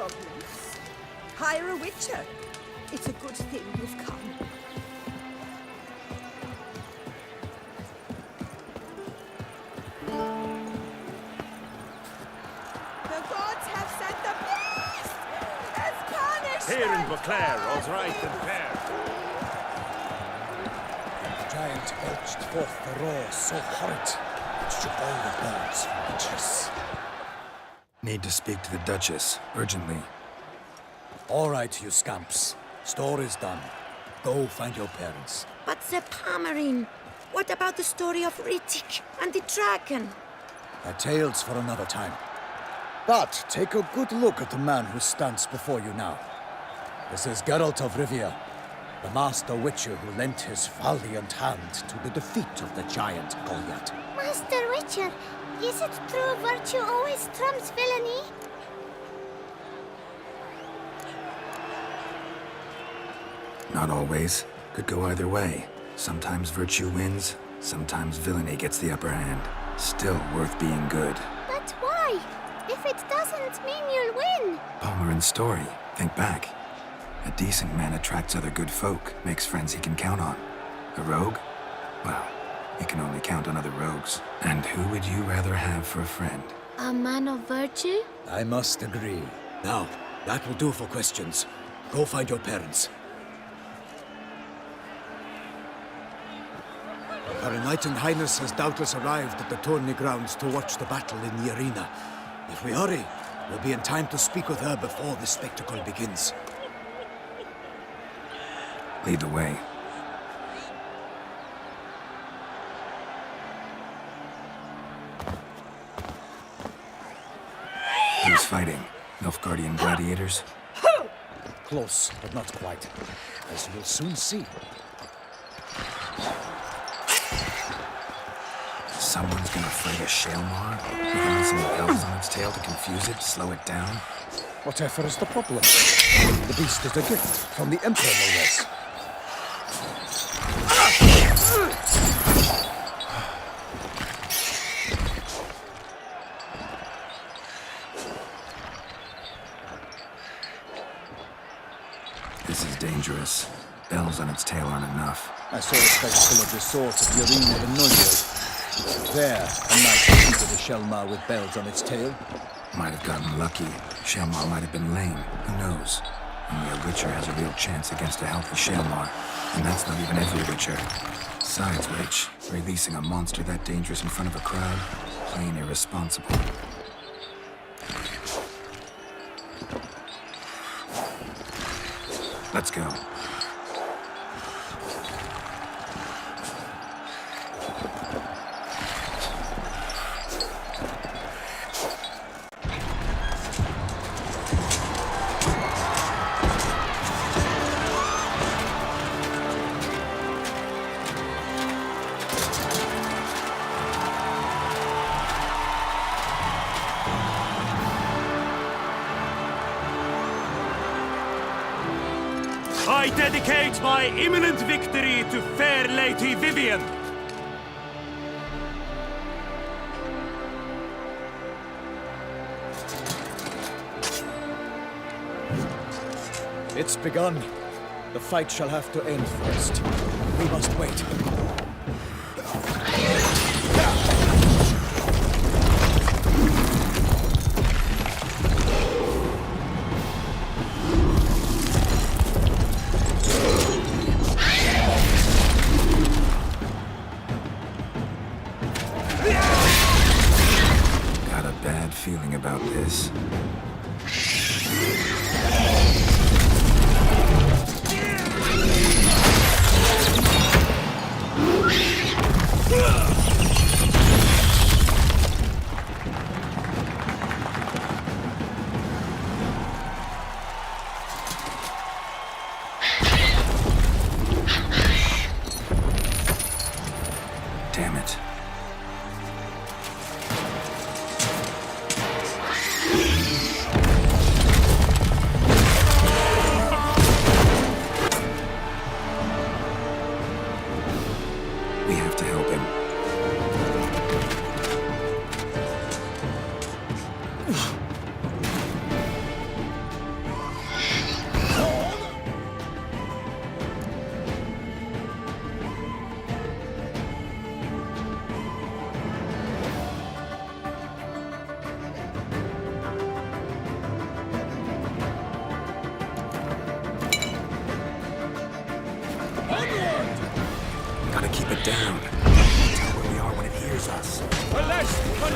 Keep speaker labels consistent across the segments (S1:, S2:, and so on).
S1: problems. Hire a witcher. It's a good thing you've come. The gods have sent the beast as punishment!
S2: Here in Beauclair, all's right and fair.
S3: The giant belched forth the roar so horrid, it shook all the birds from the trees.
S4: Need to speak to the Duchess, urgently.
S3: All right, you scamps. Store is done. Go find your parents.
S5: But Sir Palmerin, what about the story of Rittik and the dragon?
S3: A tale's for another time. But take a good look at the man who stands before you now. This is Geralt of Rivia, the master witcher who lent his valiant hand to the defeat of the giant Goliath.
S6: Master Witcher, is it true virtue always trumps villainy?
S4: Not always. Could go either way. Sometimes virtue wins, sometimes villainy gets the upper hand. Still worth being good.
S6: But why? If it doesn't mean you'll win.
S4: Palmerin's story. Think back. A decent man attracts other good folk, makes friends he can count on. A rogue? Well, he can only count on other rogues. And who would you rather have for a friend?
S6: A man of virtue?
S3: I must agree. Now, that will do for questions. Go find your parents. Her Enlightened Highness has doubtless arrived at the tourney grounds to watch the battle in the arena. If we hurry, we'll be in time to speak with her before the spectacle begins.
S4: Lead the way. Who's fighting? Nilfgaardian gladiators?
S3: Close, but not quite. As you'll soon see.
S4: Someone's gonna fight a Shaelmar? With some bells on its tail to confuse it, slow it down?
S3: Whatever is the problem? The beast is a gift from the Emperor, no less.
S4: This is dangerous. Bells on its tail aren't enough.
S3: I saw a spectacle of the sort at the arena of Nunez. There, a knight defeated a Shaelmar with bells on its tail.
S4: Might have gotten lucky. Shaelmar might have been lame. Who knows? Only a Witcher has a real chance against a healthy Shaelmar. And that's not even every Witcher. Besides which, releasing a monster that dangerous in front of a crowd, plain irresponsible. Let's go.
S2: I dedicate my imminent victory to fair Lady Vivienne.
S3: It's begun. The fight shall have to end first. We must wait.
S4: Got a bad feeling about this. Damn it. We have to help him.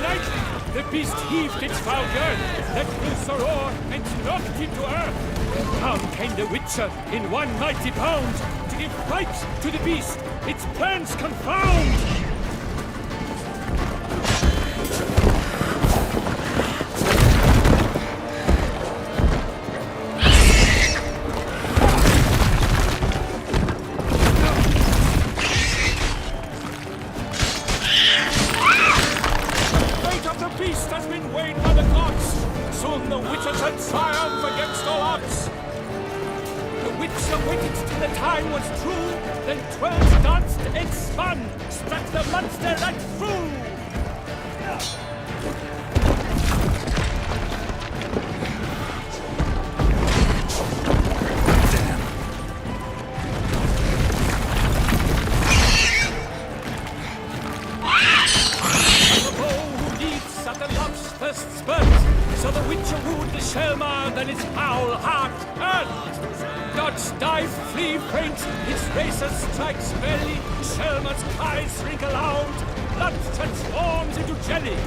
S2: night, the beast heaved its foul girth, let loose a roar, and knocked him to earth. Down came the Witcher in one mighty bound, to give fight to the beast, its plans confound. So the Witcher wooed the Shelmar, then its foul heart turned. Dodge, dive, flee, faint, its racer strikes belly, Shelmar's eyes wrinkle out, blood transforms into jelly.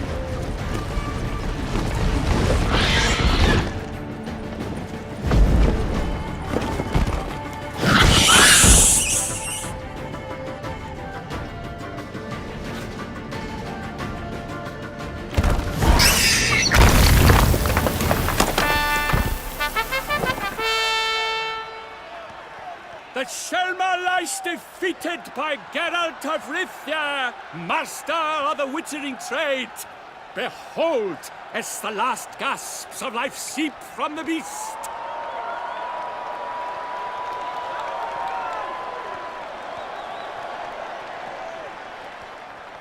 S2: The Shelmar lies defeated by Geralt of Rivia, master of the witchering trade. Behold, as the last gasps of life seep from the beast.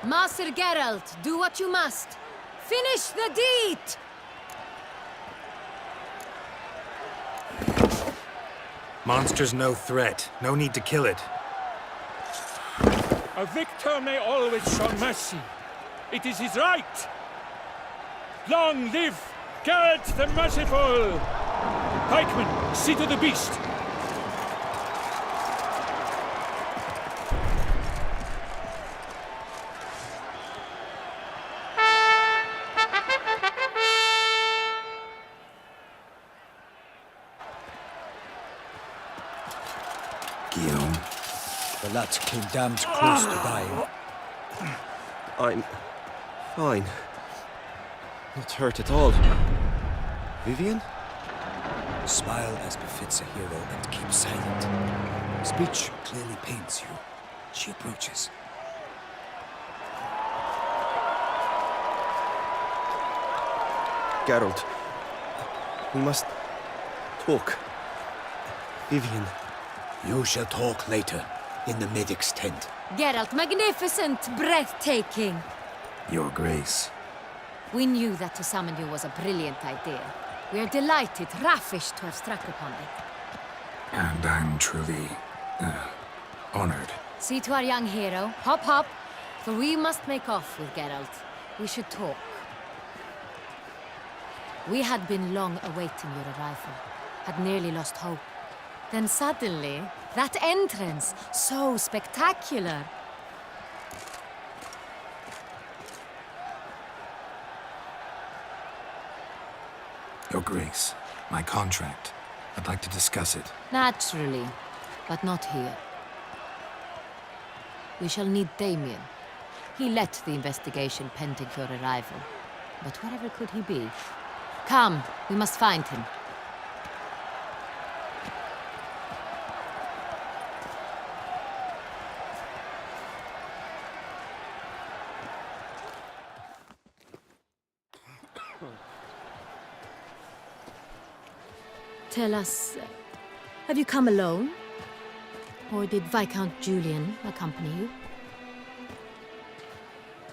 S7: Master Geralt, do what you must. Finish the deed!
S4: Monster's no threat. No need to kill it.
S2: A victor may always show mercy. It is his right. Long live Geralt the Merciful! Pikeman, see to the beast.
S4: Guillaume.
S3: The lad came damned close to dying.
S8: I'm fine. Not hurt at all. Vivian?
S3: Smile as befits a hero and keep silent. Speech clearly pains you. She approaches.
S8: Geralt. We must talk. Vivian.
S3: You shall talk later, in the medic's tent.
S7: Geralt, magnificent, breathtaking.
S4: Your Grace.
S7: We knew that to summon you was a brilliant idea. We are delighted, ravished to have struck upon it.
S4: And I'm truly, honored.
S7: See to our young hero. Hop, hop. For we must make off with Geralt. We should talk. We had been long awaiting your arrival. Had nearly lost hope. Then suddenly, that entrance, so spectacular.
S4: Your Grace, my contract. I'd like to discuss it.
S7: Naturally, but not here. We shall need Damien. He led the investigation pending your arrival. But wherever could he be? Come, we must find him. Tell us, have you come alone? Or did Viscount Julian accompany you?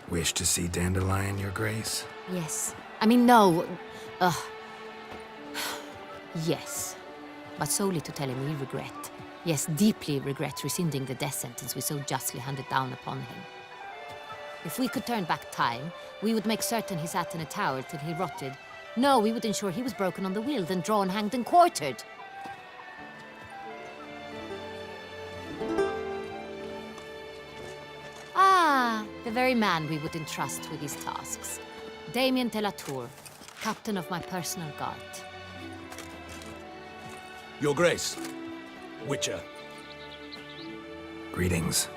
S4: Wish to see Dandelion, Your Grace?
S7: Yes. I mean, no. Yes. But solely to tell him we regret. Yes, deeply regret rescinding the death sentence we so justly handed down upon him. If we could turn back time, we would make certain he sat in a tower till he rotted. No, we would ensure he was broken on the wheel, then drawn, hanged, and quartered. Ah, the very man we would entrust with these tasks. Damien de la Tour, captain of my personal guard.
S3: Your Grace. Witcher.
S4: Greetings.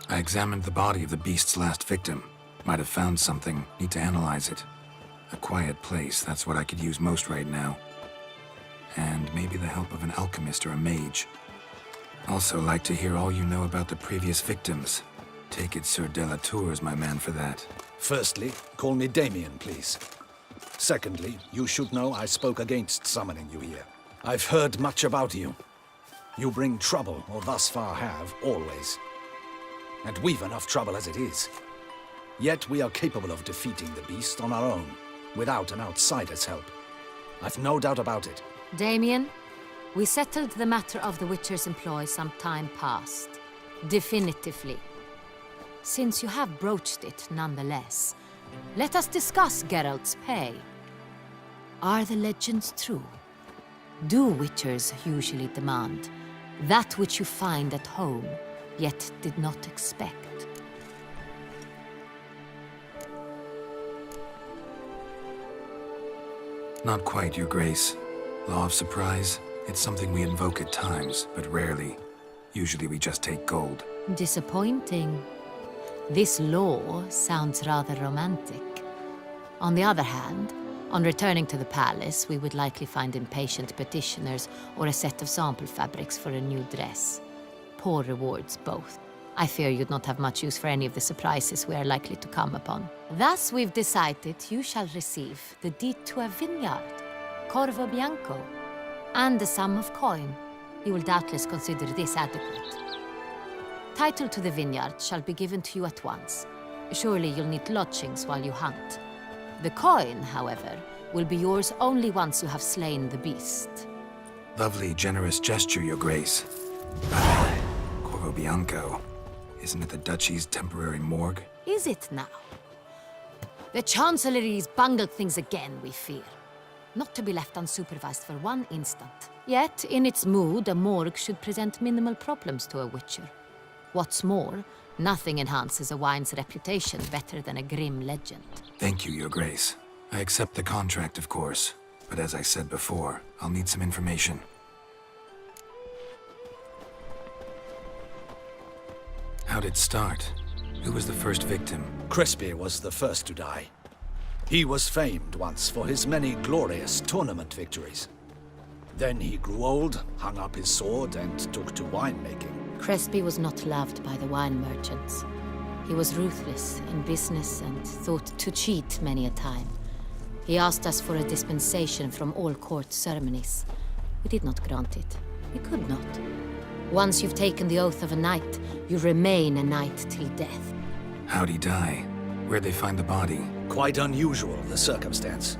S4: I examined the body of the beast's last victim. Might have found something. Need to analyze it. A quiet place, that's what I could use most right now. And maybe the help of an alchemist or a mage. Also like to hear all you know about the previous victims. Take it Sir de la Tour is my man for that.
S3: Firstly, call me Damien, please. Secondly, you should know I spoke against summoning you here. I've heard much about you. You bring trouble, or thus far have, always. And we've enough trouble as it is. Yet we are capable of defeating the beast on our own, without an outsider's help. I've no doubt about it.
S7: Damien, we settled the matter of the Witcher's employ some time past. Definitively. Since you have broached it nonetheless, let us discuss Geralt's pay. Are the legends true? Do Witchers usually demand that which you find at home, yet did not expect?
S4: Not quite, Your Grace. Law of surprise, it's something we invoke at times, but rarely. Usually we just take gold.
S7: Disappointing. This law sounds rather romantic. On the other hand, on returning to the palace, we would likely find impatient petitioners or a set of sample fabrics for a new dress. Poor rewards, both. I fear you'd not have much use for any of the surprises we are likely to come upon. Thus, we've decided you shall receive the deed to a vineyard, Corvo Bianco, and a sum of coin. You will doubtless consider this adequate. Title to the vineyard shall be given to you at once. Surely you'll need lodgings while you hunt. The coin, however, will be yours only once you have slain the beast.
S4: Lovely, generous gesture, Your Grace. Corvo Bianco. Isn't it the Duchy's temporary morgue?
S7: Is it now? The Chancellery's bungled things again, we fear. Not to be left unsupervised for one instant. Yet, in its mood, a morgue should present minimal problems to a Witcher. What's more, nothing enhances a wine's reputation better than a grim legend.
S4: Thank you, Your Grace. I accept the contract, of course. But as I said before, I'll need some information. How'd it start? Who was the first victim?
S3: Crespi was the first to die. He was famed once for his many glorious tournament victories. Then he grew old, hung up his sword, and took to winemaking.
S7: Crespi was not loved by the wine merchants. He was ruthless in business and thought to cheat many a time. He asked us for a dispensation from all court ceremonies. We did not grant it. We could not. Once you've taken the oath of a knight, you remain a knight till death.
S4: How'd he die? Where'd they find the body?
S3: Quite unusual, the circumstance.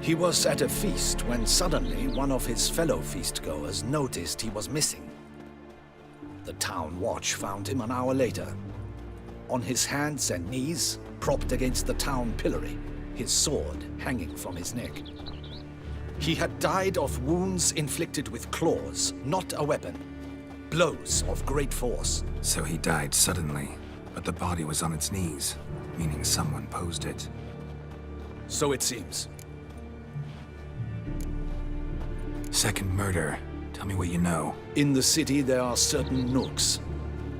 S3: He was at a feast when suddenly one of his fellow feastgoers noticed he was missing. The town watch found him an hour later. On his hands and knees, propped against the town pillory, his sword hanging from his neck. He had died of wounds inflicted with claws, not a weapon. Blows of great force.
S4: So he died suddenly, but the body was on its knees, meaning someone posed it.
S3: So it seems.
S4: Second murder. Tell me what you know.
S3: In the city there are certain nooks.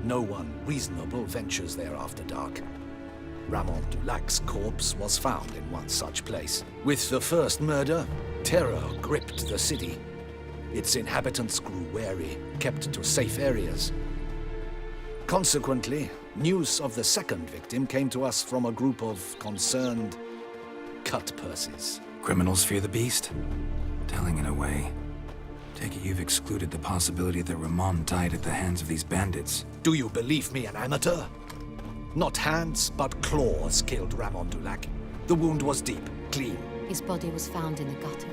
S3: No one reasonable ventures there after dark. Ramon Dulac's corpse was found in one such place. With the first murder, terror gripped the city. Its inhabitants grew wary, kept to safe areas. Consequently, news of the second victim came to us from a group of concerned cut-purses.
S4: Criminals fear the beast? Telling in a way. Take it you've excluded the possibility that Ramon died at the hands of these bandits.
S3: Do you believe me an amateur? Not hands, but claws killed Ramon Dulac. The wound was deep, clean.
S7: His body was found in a gutter,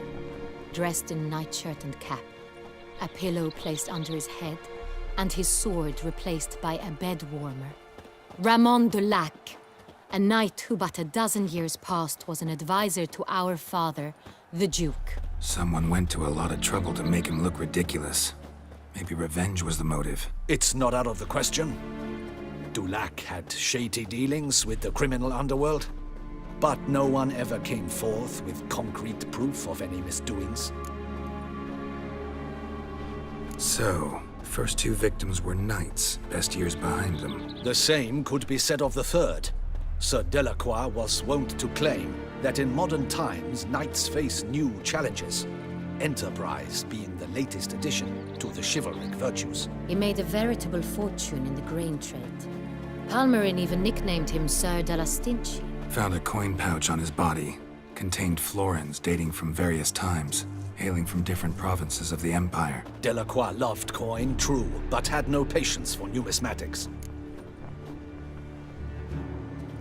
S7: dressed in nightshirt and cap, a pillow placed under his head, and his sword replaced by a bed warmer. Ramon Dulac, a knight who but a dozen years past was an advisor to our father, the Duke.
S4: Someone went to a lot of trouble to make him look ridiculous. Maybe revenge was the motive.
S3: It's not out of the question. Dulac had shady dealings with the criminal underworld, but no one ever came forth with concrete proof of any misdoings.
S4: So, first two victims were knights, best years behind them.
S3: The same could be said of the third. Sir Delacroix was wont to claim that in modern times, knights face new challenges, enterprise being the latest addition to the chivalric virtues.
S7: He made a veritable fortune in the grain trade. Palmerin even nicknamed him Sir de la Stinchi.
S4: Found a coin pouch on his body. Contained florins dating from various times, hailing from different provinces of the Empire.
S3: Delacroix loved coin, true, but had no patience for numismatics.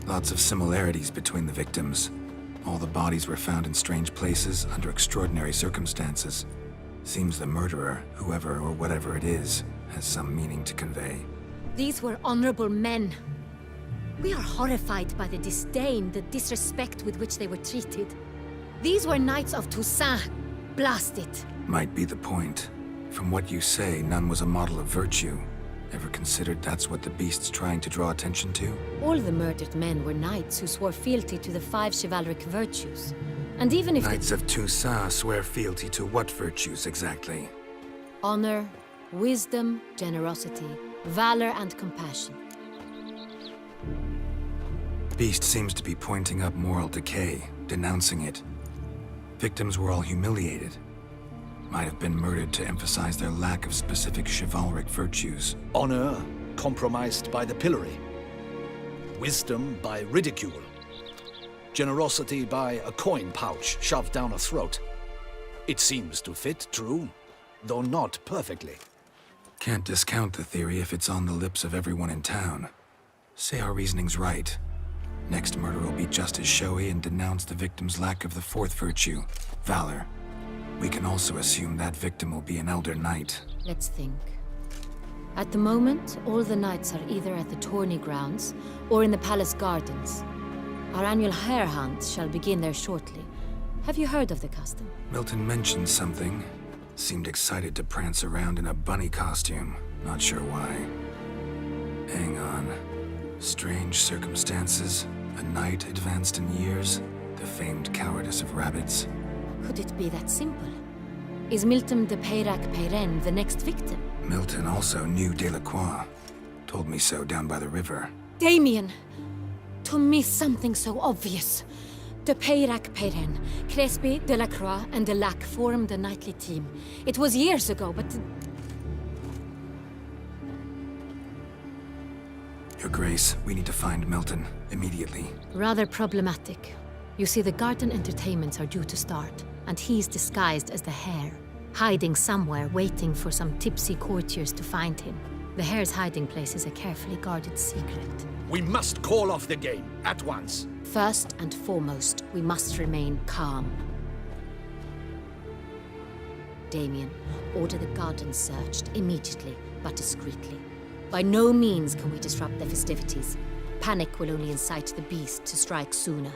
S4: Lots of similarities between the victims. All the bodies were found in strange places under extraordinary circumstances. Seems the murderer, whoever or whatever it is, has some meaning to convey.
S7: These were honorable men. We are horrified by the disdain, the disrespect with which they were treated. These were knights of Toussaint. Blast it.
S4: Might be the point. From what you say, none was a model of virtue. Ever considered that's what the beast's trying to draw attention to?
S7: All the murdered men were knights who swore fealty to the 5 chivalric virtues. And even if
S4: Knights of Toussaint swear fealty to what virtues exactly?
S7: honor, wisdom, generosity, valor, and compassion.
S4: Beast seems to be pointing up moral decay, denouncing it. Victims were all humiliated. Might have been murdered to emphasize their lack of specific chivalric virtues.
S3: Honor compromised by the pillory. Wisdom by ridicule. Generosity by a coin pouch shoved down a throat. It seems to fit, true, though not perfectly.
S4: Can't discount the theory if it's on the lips of everyone in town. Say our reasoning's right. Next murder will be just as showy and denounce the victim's lack of the 4th virtue, valor. We can also assume that victim will be an elder knight.
S7: Let's think. At the moment, all the knights are either at the tourney grounds or in the palace gardens. Our annual hare hunt shall begin there shortly. Have you heard of the custom?
S4: Milton mentioned something. Seemed excited to prance around in a bunny costume. Not sure why. Hang on. Strange circumstances. A knight advanced in years. The famed cowardice of rabbits.
S7: Could it be that simple? Is Milton de Peyrac-Peyren the next victim?
S4: Milton also knew Delacroix. Told me so down by the river.
S7: Damien! To me, something so obvious. De Peyrac-Peyren, Crespi, Delacroix, and Delac formed a knightly team. It was years ago, but...
S4: Your Grace, we need to find Milton. Immediately.
S7: Rather problematic. You see, the garden entertainments are due to start, and he's disguised as the hare, hiding somewhere, waiting for some tipsy courtiers to find him. The hare's hiding place is a carefully guarded secret.
S3: We must call off the game, at once.
S7: First and foremost, we must remain calm. Damien, order the garden searched immediately, but discreetly. By no means can we disrupt the festivities. Panic will only incite the beast to strike sooner.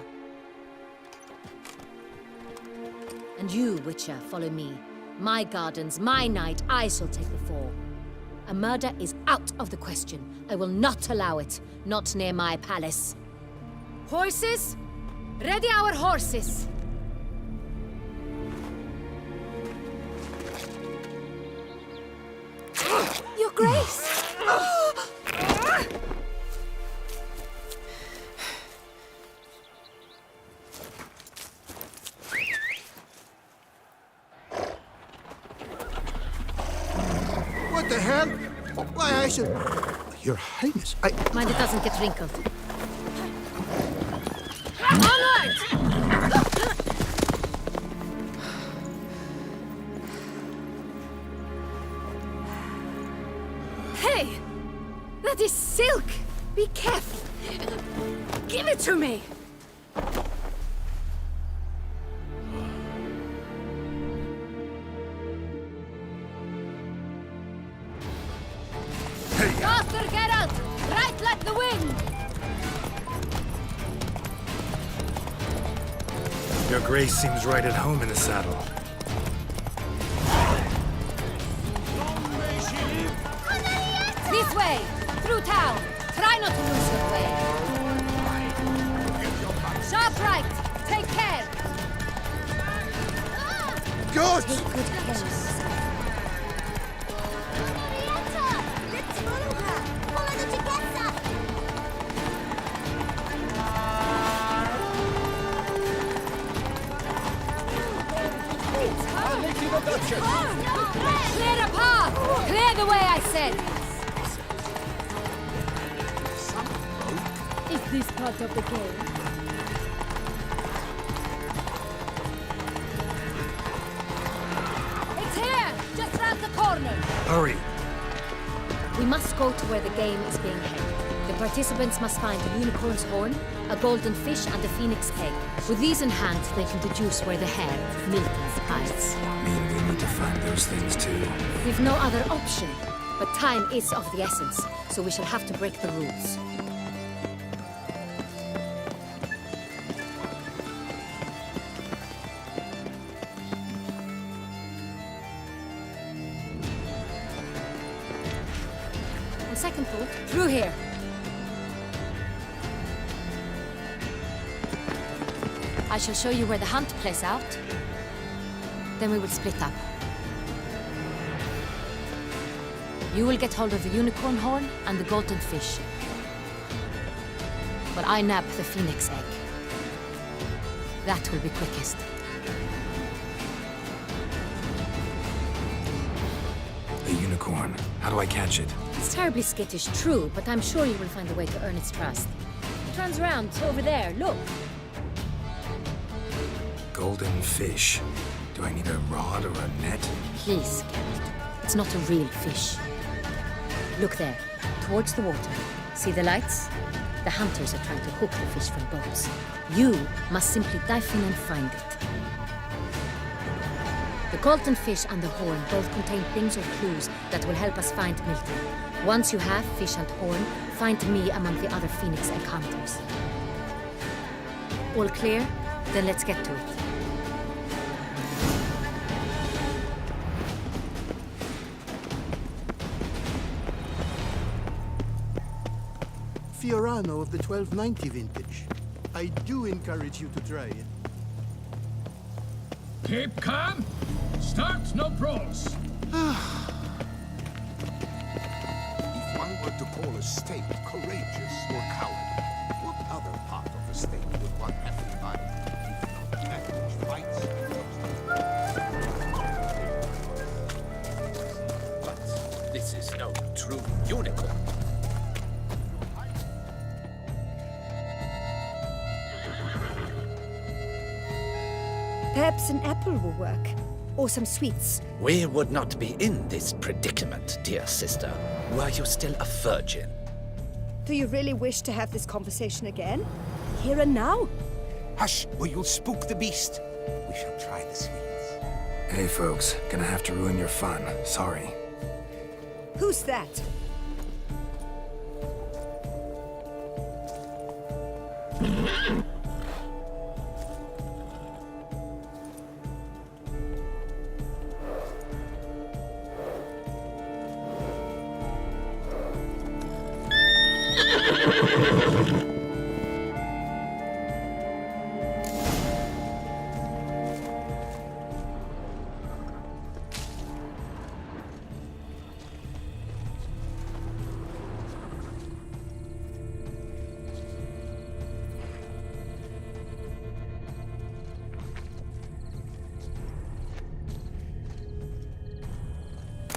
S7: And you, Witcher, follow me. My gardens, my night, I shall take the fall. A murder is out of the question. I will not allow it. Not near my palace. Horses? Ready our horses! Your Grace!
S9: What the hell? Why, I should... Your Highness, I...
S7: Mind it doesn't get wrinkled. Onward! Hey! That is silk! Be careful! Give it to me! Faster, Geralt! Right like the wind!
S4: Your Grace seems right at home in the saddle.
S2: Long may she
S7: through town. Try not to lose your way. Sharp right. Take care.
S9: Good!
S7: Take good care.
S6: Let's follow her! Follow the Chiketsa!
S7: Clear the path. Clear the way, I said. Is this part of the game? It's here! Just round the corner!
S4: Hurry!
S7: We must go to where the game is being held. The participants must find a unicorn's horn, a golden fish, and a phoenix egg. With these in hand, they can deduce where the hare, Milton, hides.
S4: Mean we need to find those things too.
S7: We've no other option. But time is of the essence, so we shall have to break the rules. On second thought, through here. I shall show you where the hunt plays out. Then we will split up. You will get hold of the unicorn horn and the golden fish. But I nab the phoenix egg. That will be quickest.
S4: The unicorn. How do I catch it?
S7: It's terribly skittish, true, but I'm sure you will find a way to earn its trust. It runs around over there, look.
S4: Golden fish. Do I need a rod or a net?
S7: Please, Geralt. It's not a real fish. Look there, towards the water. See the lights? The hunters are trying to hook the fish from boats. You must simply dive in and find it. The golden fish and the horn both contain things or clues that will help us find Milton. Once you have fish and horn, find me among the other phoenix egg hunters. All clear? Then let's get to it.
S9: Fiorano of the 1290 vintage. I do encourage you to try it.
S2: Keep calm. Start no brawls.
S10: If one were to call a state courageous or cowardly, what other part of the state would one have in mind if not that which fights against
S11: But this is no true unicorn.
S1: Perhaps an apple will work. Or some sweets.
S11: We would not be in this predicament, dear sister, were you still a virgin.
S1: Do you really wish to have this conversation again? Here and now?
S10: Hush, or you'll spook the beast. We shall try the sweets.
S4: Hey folks, gonna have to ruin your fun. Sorry.
S1: Who's that?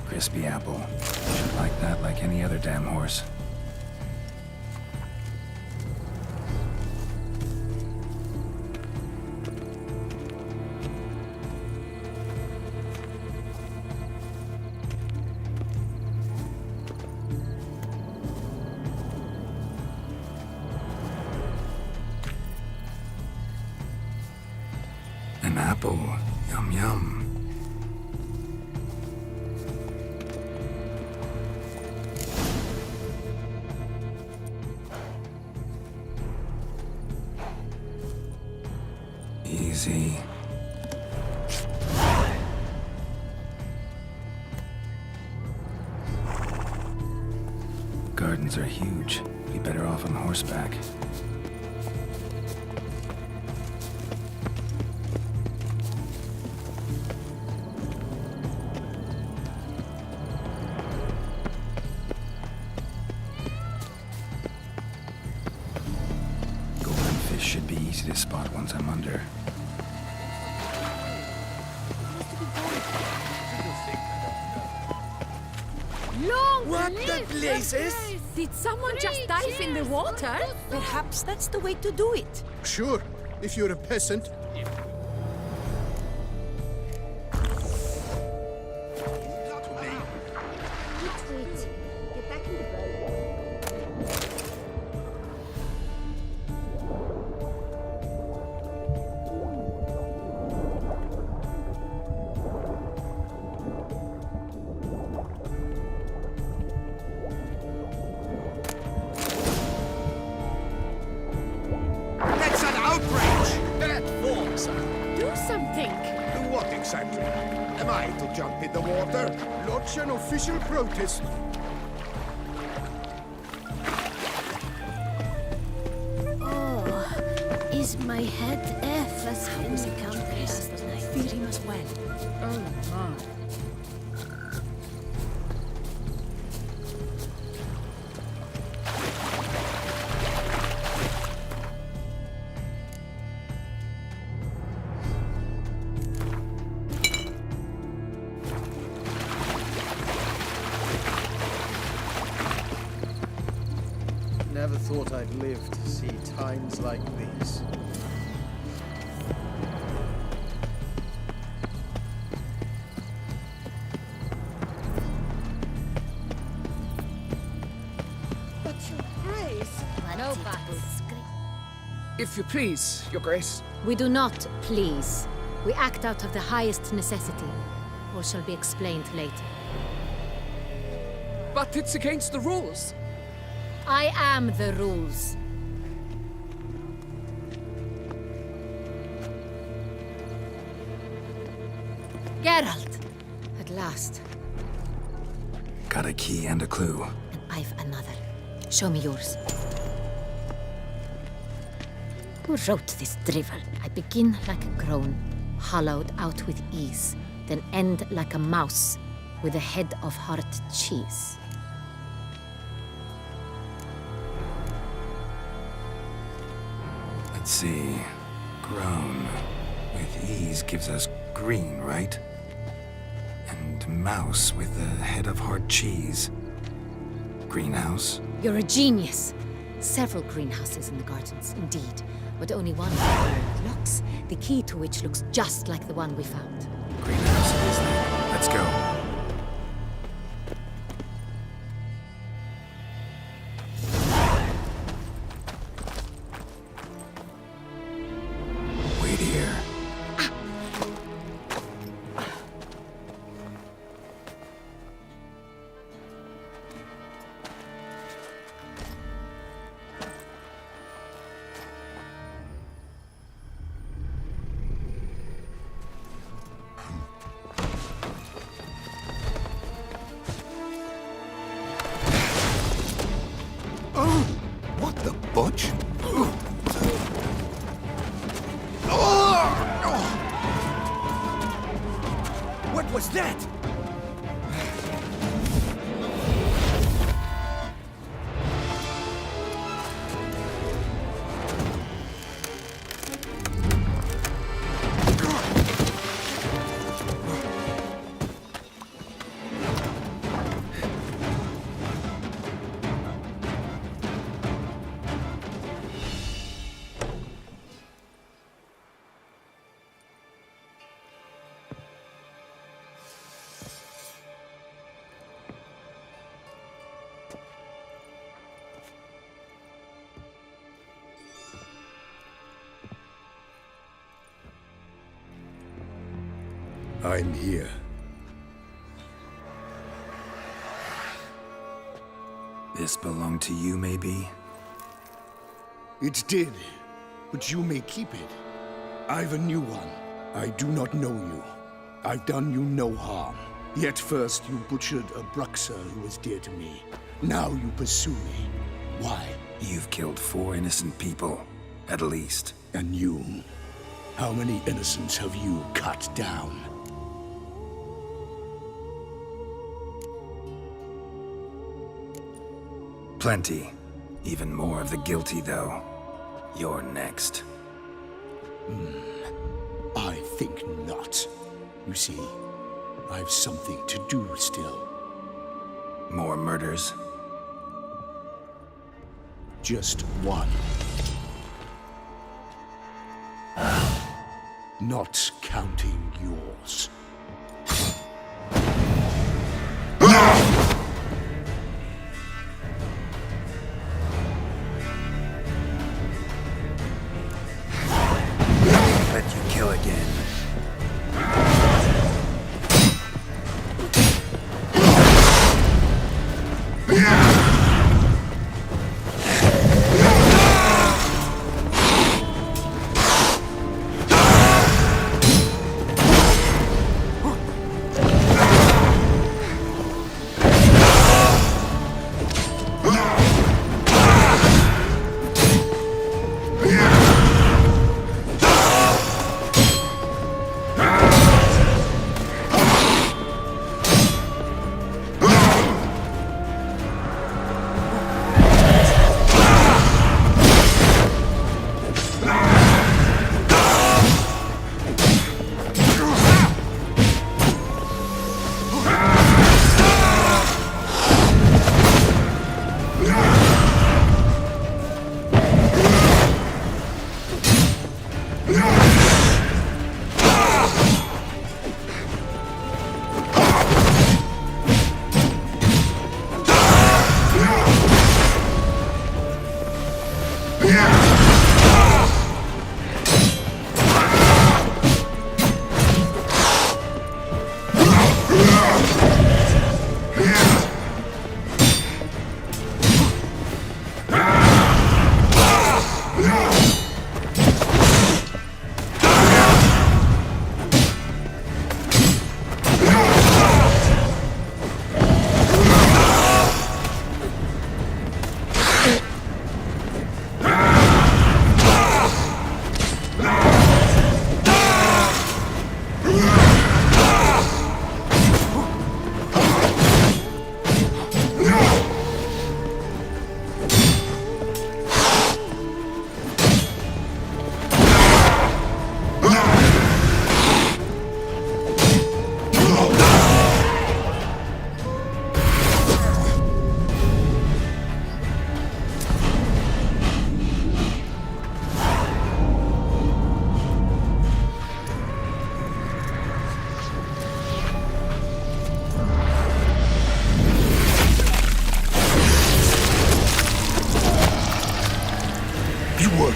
S4: Crispy apple. Should like that like any other damn horse. An apple. Yum yum. Easy. Garden odds are huge. Be better off on horseback. Golden fish should be easy to spot once I'm under.
S1: What the blazes?
S5: Did someone just dive in the water?
S1: Perhaps that's the way to do it.
S9: Sure, if you're a peasant.
S6: Retreat. Get back in the boat.
S10: That's an outrage!
S11: Bad form, sir.
S5: Do something.
S10: Do what exactly? Am I to jump in the water?
S9: Lodge an official protest.
S6: Oh, is my head F as in the countess?
S1: Feed him as well. Oh, my.
S3: Never thought I'd live to see times like these.
S1: But your grace.
S7: No buts.
S11: If you please, Your Grace.
S7: We do not please. We act out of the highest necessity, or shall be explained later.
S11: But it's against the rules.
S7: I am the rules. Geralt! At last.
S4: Got a key and a clue.
S7: And I've another. Show me yours. Who wrote this drivel? I begin like a groan, hollowed out with ease, then end like a mouse with a head of hard cheese.
S4: Let's see. Grown with ease gives us green, right? And mouse with the head of hard cheese. Greenhouse?
S7: You're a genius. Several greenhouses in the gardens, indeed, but only one with locks, the key to which looks just like the one we found.
S4: Greenhouse it is then. Let's go. Wait here.
S10: Oh, what the butch?
S8: What was that?
S9: I'm here.
S4: This belonged to you, maybe?
S9: It did, but you may keep it. I've a new one. I do not know you. I've done you no harm. Yet first you butchered a Bruxer who was dear to me. Now you pursue me. Why?
S4: You've killed 4 innocent people, at least.
S9: And you? How many innocents have you cut down?
S4: Plenty. Even more of the guilty, though. You're next.
S9: I think not. You see, I've something to do still.
S4: More murders?
S9: Just one. Not counting yours.
S4: Let you kill again.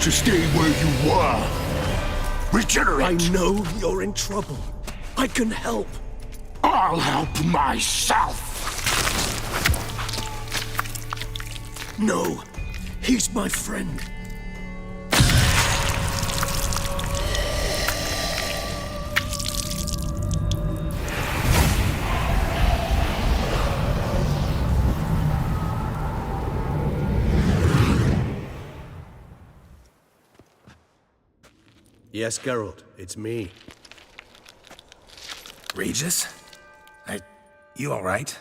S9: To stay where you were. Regenerate!
S8: I know you're in trouble. I can help.
S9: I'll help myself!
S8: No, he's my friend.
S12: Yes, Geralt, it's me.
S4: Regis? You alright?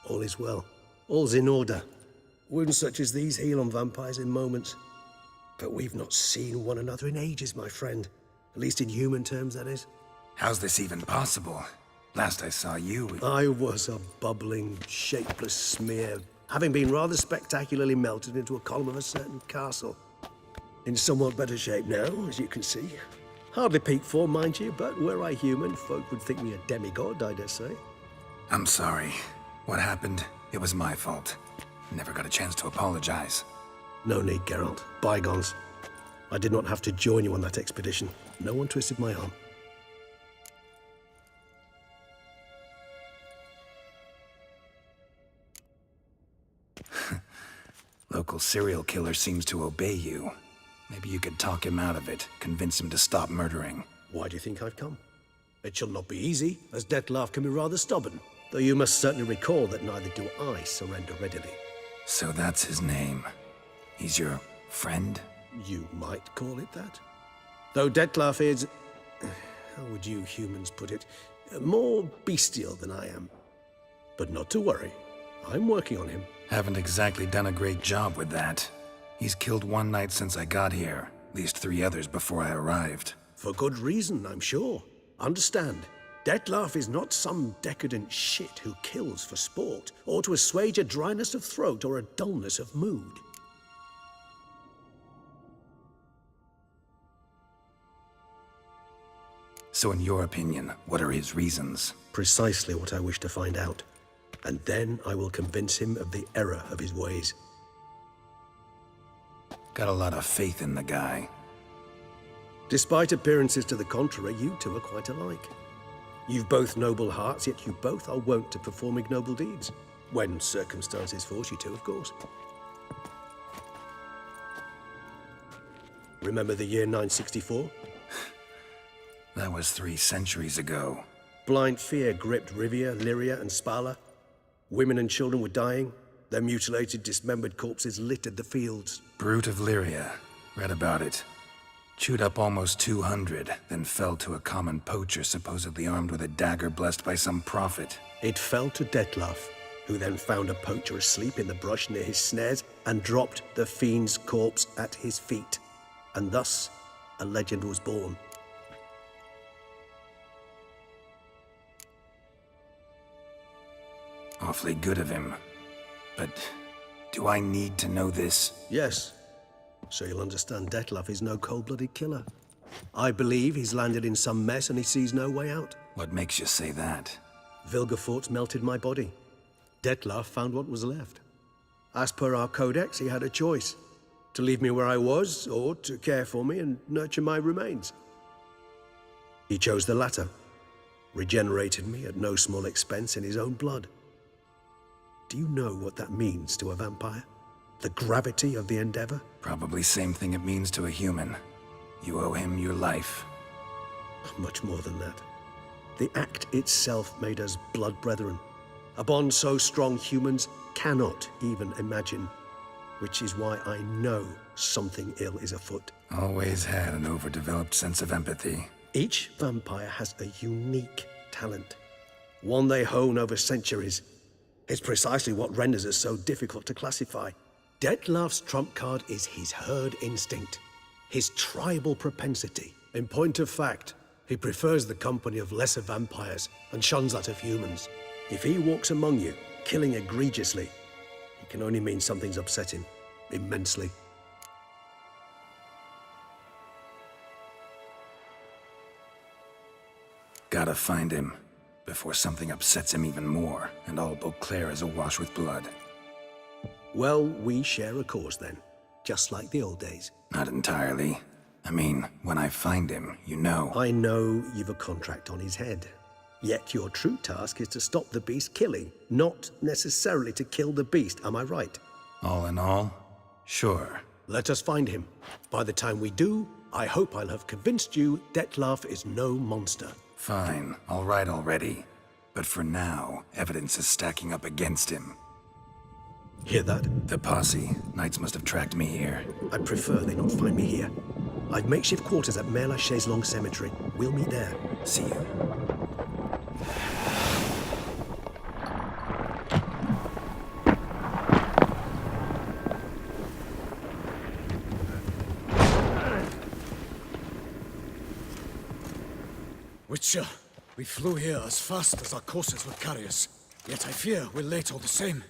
S12: All is well. All's in order. Wounds such as these heal on vampires in moments. But we've not seen one another in ages, my friend. At least in human terms, that is.
S4: How's this even possible? Last I saw you...
S12: I was a bubbling, shapeless smear, having been rather spectacularly melted into a column of a certain castle. In somewhat better shape now, as you can see. Hardly peak form, mind you, but were I human, folk would think me a demigod, I dare say.
S4: I'm sorry. What happened, it was my fault. Never got a chance to apologize.
S12: No need, Geralt. Bygones. I did not have to join you on that expedition. No one twisted my arm.
S4: Local serial killer seems to obey you. Maybe you could talk him out of it, convince him to stop murdering.
S12: Why do you think I've come? It shall not be easy, as Dettlaff can be rather stubborn. Though you must certainly recall that neither do I surrender readily.
S4: So that's his name. He's your friend?
S12: You might call it that. Though Dettlaff is, how would you humans put it, more bestial than I am. But not to worry, I'm working on him.
S4: Haven't exactly done a great job with that. He's killed one knight since I got here, at least 3 others before I arrived.
S12: For good reason, I'm sure. Understand, Dettlaff is not some decadent shit who kills for sport, or to assuage a dryness of throat or a dullness of mood.
S4: So in your opinion, what are his reasons?
S12: Precisely what I wish to find out. And then I will convince him of the error of his ways.
S4: Got a lot of faith in the guy.
S12: Despite appearances to the contrary, you two are quite alike. You've both noble hearts, yet you both are wont to perform ignoble deeds. When circumstances force you to, of course. Remember the year 964?
S4: That was 3 centuries ago.
S12: Blind fear gripped Rivia, Lyria, and Spala. Women and children were dying. Their mutilated, dismembered corpses littered the fields.
S4: Brute of Lyria. Read about it. Chewed up almost 200, then fell to a common poacher supposedly armed with a dagger blessed by some prophet.
S12: It fell to Dettlaff, who then found a poacher asleep in the brush near his snares and dropped the fiend's corpse at his feet. And thus, a legend was born.
S4: Awfully good of him. But do I need to know this?
S12: Yes. So you'll understand Dettlaff is no cold-blooded killer. I believe he's landed in some mess and he sees no way out.
S4: What makes you say that?
S12: Vilgefortz melted my body. Dettlaff found what was left. As per our codex, he had a choice. To leave me where I was, or to care for me and nurture my remains. He chose the latter. Regenerated me at no small expense in his own blood. Do you know what that means to a vampire? The gravity of the endeavor?
S4: Probably same thing it means to a human. You owe him your life.
S12: Much more than that. The act itself made us blood brethren. A bond so strong humans cannot even imagine. Which is why I know something ill is afoot.
S4: Always had an overdeveloped sense of empathy.
S12: Each vampire has a unique talent. One they hone over centuries. It's precisely what renders us so difficult to classify. Dettlaff's trump card is his herd instinct, his tribal propensity. In point of fact, he prefers the company of lesser vampires and shuns that of humans. If he walks among you, killing egregiously, it can only mean something's upset him, immensely.
S4: Gotta find him, before something upsets him even more, and all Beauclair is awash with blood.
S12: Well, we share a cause then, just like the old days.
S4: Not entirely. I mean, when I find him, you know.
S12: I know you've a contract on his head. Yet your true task is to stop the beast killing, not necessarily to kill the beast, am I right?
S4: All in all, sure.
S12: Let us find him. By the time we do, I hope I'll have convinced you Dettlaff is no monster.
S4: Fine, all right already. But for now, evidence is stacking up against him.
S12: Hear that?
S4: The posse. Knights must have tracked me here.
S12: I'd prefer they not find me here. I've makeshift quarters at Mère Lachaise Long Cemetery. We'll meet there.
S4: See you.
S3: Witcher, we flew here as fast as our courses would carry us. Yet I fear we're late all the same.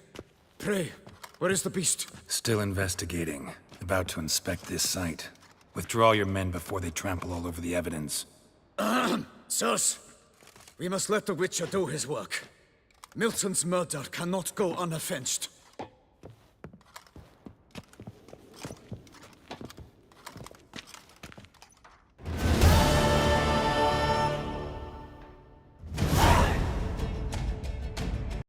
S3: Pray, where is the beast?
S4: Still investigating. About to inspect this site. Withdraw your men before they trample all over the evidence.
S3: Sirs, we must let the Witcher do his work. Milton's murder cannot go unavenged.